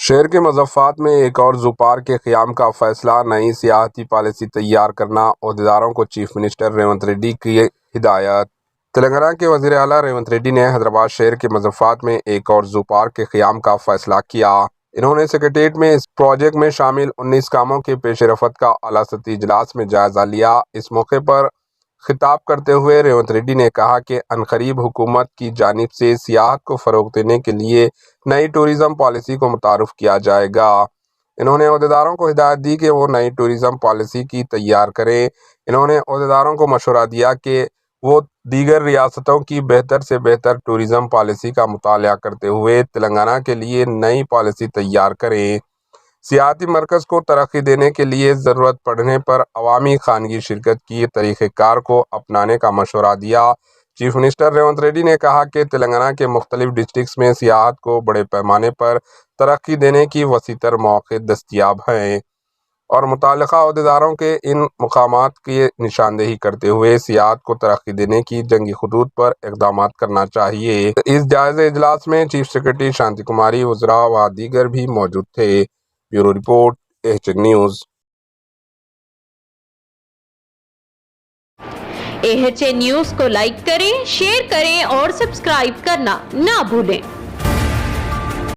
شہر کے مضافات میں ایک اور زو پارک کے قیام کا فیصلہ۔ نئی سیاحتی پالیسی تیار کرنا، عہدیداروں کو چیف منسٹر ریونت ریڈی کی ہدایت۔ تلنگانہ کے وزیر اعلیٰ ریونت ریڈی نے حیدرآباد شہر کے مضافات میں ایک اور زو پارک کے قیام کا فیصلہ کیا۔ انہوں نے سکریٹریٹ میں اس پروجیکٹ میں شامل 19 کاموں کے پیش رفت کا اعلیٰ سطحی اجلاس میں جائزہ لیا۔ اس موقع پر خطاب کرتے ہوئے ریونت ریڈی نے کہا کہ عنقریب حکومت کی جانب سے سیاحت کو فروغ دینے کے لیے نئی ٹورزم پالیسی کو متعارف کیا جائے گا۔ انہوں نے عہدیداروں کو ہدایت دی کہ وہ نئی ٹورزم پالیسی کی تیار کریں۔ انہوں نے عہدیداروں کو مشورہ دیا کہ وہ دیگر ریاستوں کی بہتر سے بہتر ٹورزم پالیسی کا مطالعہ کرتے ہوئے تلنگانہ کے لیے نئی پالیسی تیار کریں۔ سیاحتی مرکز کو ترقی دینے کے لیے ضرورت پڑنے پر عوامی خانگی شرکت کی طریقہ کار کو اپنانے کا مشورہ دیا۔ چیف منسٹر ریونت ریڈی نے کہا کہ تلنگانہ کے مختلف ڈسٹرکٹس میں سیاحت کو بڑے پیمانے پر ترقی دینے کی وسیع تر مواقع دستیاب ہیں اور متعلقہ عہدیداروں کے ان مقامات کی نشاندہی کرتے ہوئے سیاحت کو ترقی دینے کی جنگی خطوط پر اقدامات کرنا چاہیے۔ اس جائزہ اجلاس میں چیف سیکرٹری شانتی کماری، وزراء و دیگر بھی موجود تھے۔ Bureau report, AHN news. AHN news کو لائک کریں، شیئر کریں اور سبسکرائب کرنا نہ بھولیں۔